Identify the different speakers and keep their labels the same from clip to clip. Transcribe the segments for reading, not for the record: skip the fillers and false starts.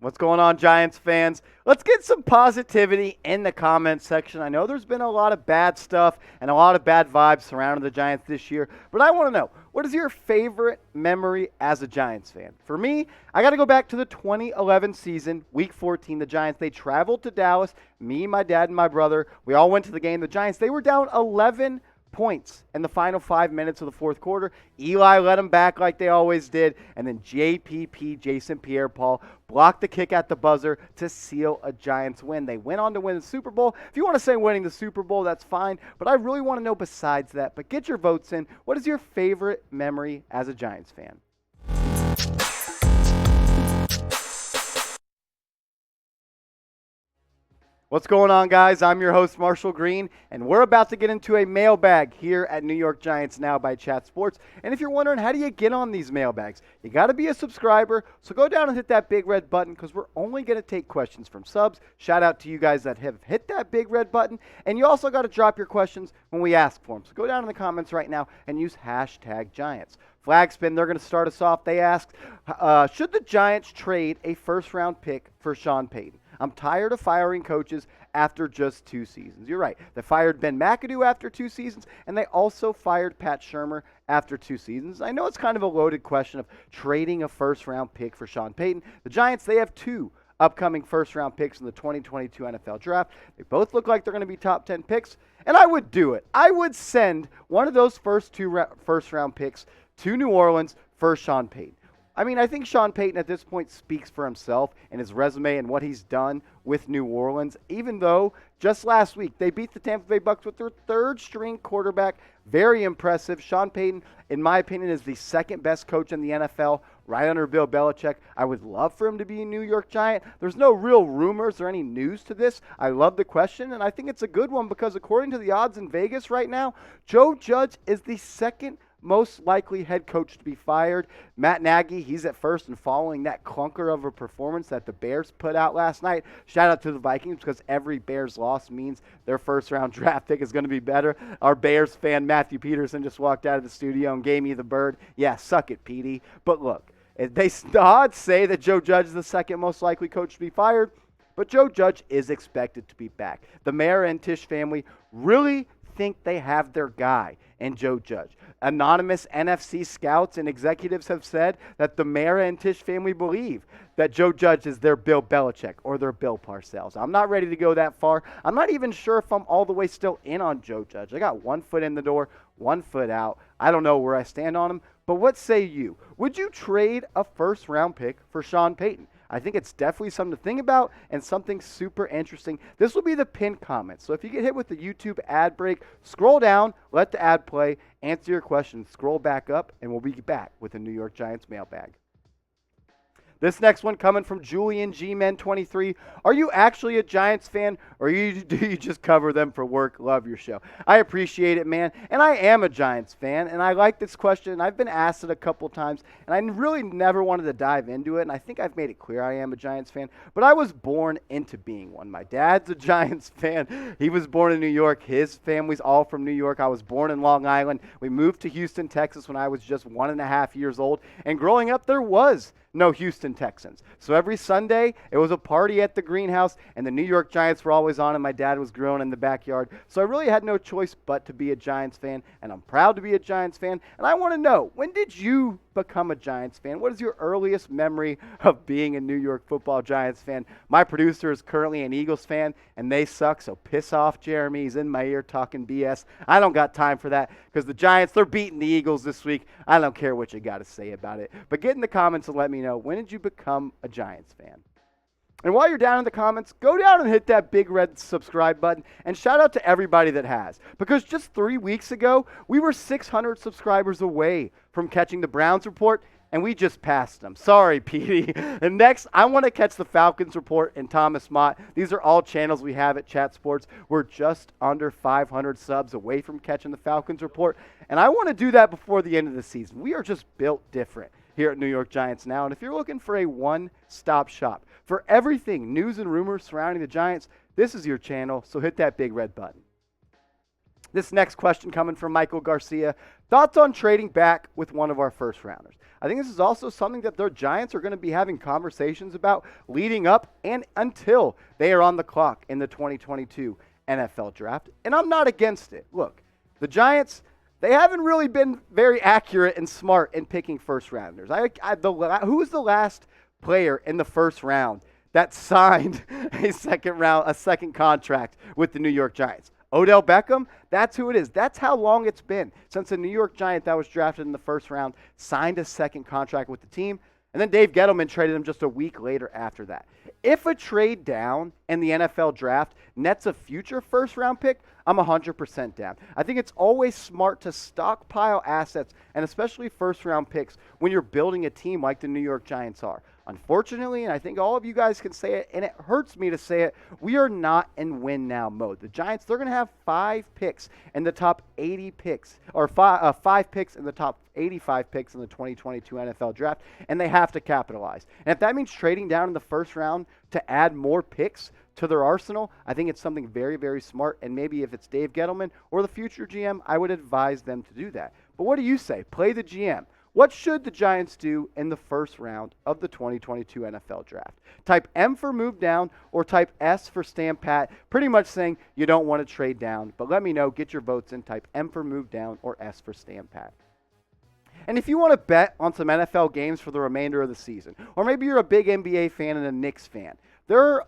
Speaker 1: What's going on, Giants fans? Let's get some positivity in the comments section. I know there's been a lot of bad stuff and a lot of bad vibes surrounding the Giants this year, but I want to know, what is your favorite memory as a Giants fan? For me, I got to go back to the 2011 season, Week 14. The Giants, they traveled to Dallas. Me, my dad, and my brother, we all went to the game. The Giants, they were down 11 points in the final 5 minutes of the fourth quarter. Eli led them back like they always did, and then JPP, Jason Pierre-Paul, blocked the kick at the buzzer to seal a Giants win. They went on to win the Super Bowl. If you want to say winning the Super Bowl, that's fine, but I really want to know besides that. But get your votes in. What is your favorite memory as a Giants fan? What's going on, guys? I'm your host, Marshall Green, and we're about to get into a mailbag here at New York Giants Now by Chat Sports. And if you're wondering, how do you get on these mailbags? You got to be a subscriber, so go down and hit that big red button because we're only going to take questions from subs. Shout out to you guys that have hit that big red button, and you also got to drop your questions when we ask for them. So go down in the comments right now and use hashtag Giants. Flagspin, they're going to start us off. They asked, should the Giants trade a first-round pick for Sean Payton? I'm tired of firing coaches after just 2 seasons. You're right. They fired Ben McAdoo after 2 seasons, and they also fired Pat Shurmur after 2 seasons. I know it's kind of a loaded question of trading a first-round pick for Sean Payton. The Giants, they have 2 upcoming first-round picks in the 2022 NFL Draft. They both look like they're going to be top 10 picks, and I would do it. I would send one of those first-round picks to New Orleans for Sean Payton. I mean, I think Sean Payton at this point speaks for himself and his resume and what he's done with New Orleans, even though just last week they beat the Tampa Bay Bucs with their third-string quarterback. Very impressive. Sean Payton, in my opinion, is the second-best coach in the NFL, right under Bill Belichick. I would love for him to be a New York Giant. There's no real rumors or any news to this. I love the question, and I think it's a good one because according to the odds in Vegas right now, Joe Judge is the second most likely head coach to be fired. Matt Nagy, he's at first and following that clunker of a performance that the Bears put out last night. Shout out to the Vikings because every Bears loss means their first-round draft pick is going to be better. Our Bears fan, Matthew Peterson, just walked out of the studio and gave me the bird. Yeah, suck it, Petey. But look, the odds say that Joe Judge is the second most likely coach to be fired, but Joe Judge is expected to be back. The Mayer and Tisch family really think they have their guy in Joe Judge. Anonymous NFC scouts and executives have said that the Mara and Tisch family believe that Joe Judge is their Bill Belichick or their Bill Parcells. I'm not ready to go that far. I'm not even sure if I'm all the way still in on Joe Judge. I got 1 foot in the door, 1 foot out. I don't know where I stand on him, but what say you? Would you trade a first-round pick for Sean Payton? I think it's definitely something to think about and something super interesting. This will be the pinned comment. So if you get hit with the YouTube ad break, scroll down, let the ad play, answer your question, scroll back up, and we'll be back with the New York Giants mailbag. This next one coming from Julian G-Men 23. Are you actually a Giants fan, or do you just cover them for work? Love your show. I appreciate it, man. And I am a Giants fan, and I like this question. I've been asked it a couple times, and I really never wanted to dive into it, and I think I've made it clear I am a Giants fan. But I was born into being one. My dad's a Giants fan. He was born in New York. His family's all from New York. I was born in Long Island. We moved to Houston, Texas when I was just 1.5 years old. And growing up, there was no Houston Texans. So every Sunday, it was a party at the greenhouse, and the New York Giants were always on, and my dad was grilling in the backyard. So I really had no choice but to be a Giants fan, and I'm proud to be a Giants fan. And I want to know, when did you become a Giants fan? What is your earliest memory of being a New York Football Giants fan? My producer is currently an Eagles fan, and they suck, so piss off, Jeremy. He's in my ear talking BS. I don't got time for that because the Giants, they're beating the Eagles this week. I don't care what you got to say about it. But get in the comments and let me know, when did you become a Giants fan? And while you're down in the comments, go down and hit that big red subscribe button, and shout out to everybody that has. Because just 3 weeks ago, we were 600 subscribers away from catching the Browns report, and we just passed them. Sorry, Petey. And next, I want to catch the Falcons report and Thomas Mott. These are all channels we have at Chat Sports. We're just under 500 subs away from catching the Falcons report, and I want to do that before the end of the season. We are just built different here at New York Giants Now. And if you're looking for a one-stop shop for everything news and rumors surrounding the Giants, this is your channel, so hit that big red button. This next question coming from Michael Garcia. Thoughts on trading back with one of our first rounders? I think this is also something that the Giants are going to be having conversations about leading up and until they are on the clock in the 2022 NFL draft. And I'm not against it. Look, the Giants, they haven't really been very accurate and smart in picking first rounders. Who was the last player in the first round that signed a second contract with the New York Giants? Odell Beckham, that's who it is. That's how long it's been since a New York Giant that was drafted in the first round signed a second contract with the team. And then Dave Gettleman traded him just a week later after that. If a trade down in the NFL draft nets a future first-round pick, I'm 100% down. I think it's always smart to stockpile assets, and especially first-round picks, when you're building a team like the New York Giants are. Unfortunately, and I think all of you guys can say it, and it hurts me to say it, we are not in win-now mode. The Giants, they're going to have 5 picks in the top 80 picks, or 5 picks in the top 85 picks in the 2022 NFL Draft, and they have to capitalize. And if that means trading down in the first round to add more picks to their arsenal, I think it's something very, very smart. And maybe if it's Dave Gettleman or the future GM, I would advise them to do that. But what do you say? Play the GM. What should the Giants do in the first round of the 2022 NFL Draft? Type M for move down or type S for stand pat, pretty much saying you don't want to trade down. But let me know. Get your votes in. Type M for move down or S for stand pat. And if you want to bet on some NFL games for the remainder of the season, or maybe you're a big NBA fan and a Knicks fan,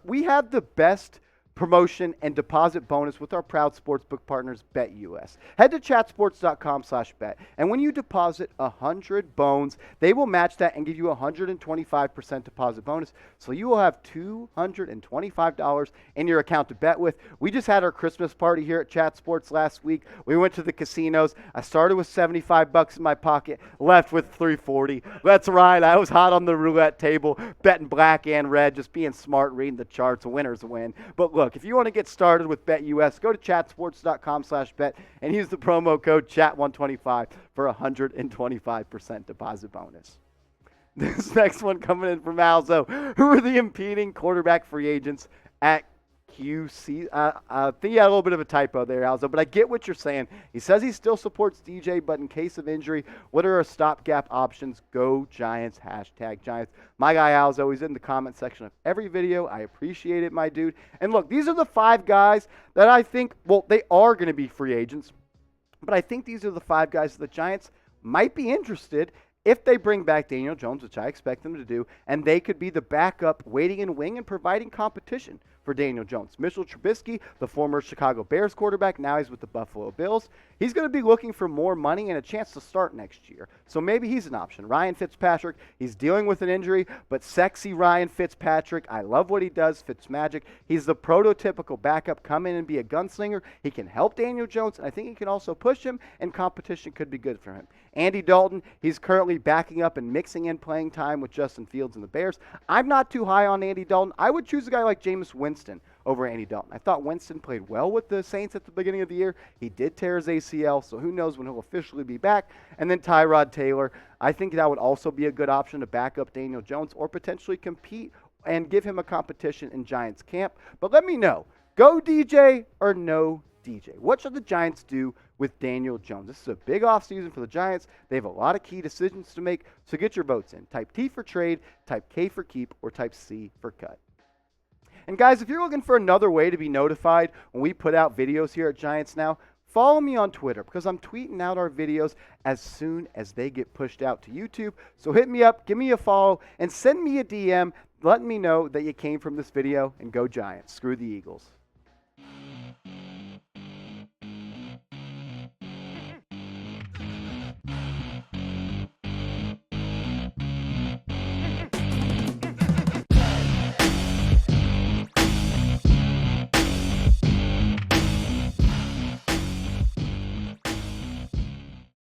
Speaker 1: we have the best promotion and deposit bonus with our proud sportsbook partners, BetUS. Head to chatsports.com/bet, and when you deposit 100 bones, they will match that and give you a 125% deposit bonus, so you will have $225 in your account to bet with. We just had our Christmas party here at Chat Sports last week. We went to the casinos. I started with $75 in my pocket, left with $340. That's right, I was hot on the roulette table, betting black and red, just being smart, reading the charts. Winners win. But look, if you want to get started with BetUS, go to chatsports.com/bet and use the promo code CHAT125 for a 125% deposit bonus. This next one coming in from Alzo. Who are the impeding quarterback free agents at QC? I think you had a little bit of a typo there, Alzo, but I get what you're saying. He says he still supports DJ, but in case of injury, what are our stopgap options? Go Giants, #Giants. My guy Alzo, he's in the comment section of every video. I appreciate it, my dude. And look, these are the 5 guys that I think, well, they are going to be free agents, but I think these are the 5 guys that the Giants might be interested if they bring back Daniel Jones, which I expect them to do, and they could be the backup waiting in wing and providing competition for Daniel Jones. Mitchell Trubisky, the former Chicago Bears quarterback, now he's with the Buffalo Bills. He's going to be looking for more money and a chance to start next year. So maybe he's an option. Ryan Fitzpatrick, he's dealing with an injury, but sexy Ryan Fitzpatrick, I love what he does, Fitzmagic. He's the prototypical backup, come in and be a gunslinger. He can help Daniel Jones, and I think he can also push him, and competition could be good for him. Andy Dalton, he's currently backing up and mixing in playing time with Justin Fields and the Bears. I'm not too high on Andy Dalton. I would choose a guy like Jameis Winston over Andy Dalton. I thought Winston played well with the Saints at the beginning of the year. He did tear his ACL, so who knows when he'll officially be back. And then Tyrod Taylor, I think that would also be a good option to back up Daniel Jones or potentially compete and give him a competition in Giants camp. But let me know, go DJ or no DJ? What should the Giants do with Daniel Jones? This is a big offseason for the Giants. They have a lot of key decisions to make, so get your votes in. Type T for trade, type K for keep, or type C for cut. And guys, if you're looking for another way to be notified when we put out videos here at Giants Now, follow me on Twitter because I'm tweeting out our videos as soon as they get pushed out to YouTube. So hit me up, give me a follow, and send me a DM letting me know that you came from this video, and go Giants. Screw the Eagles.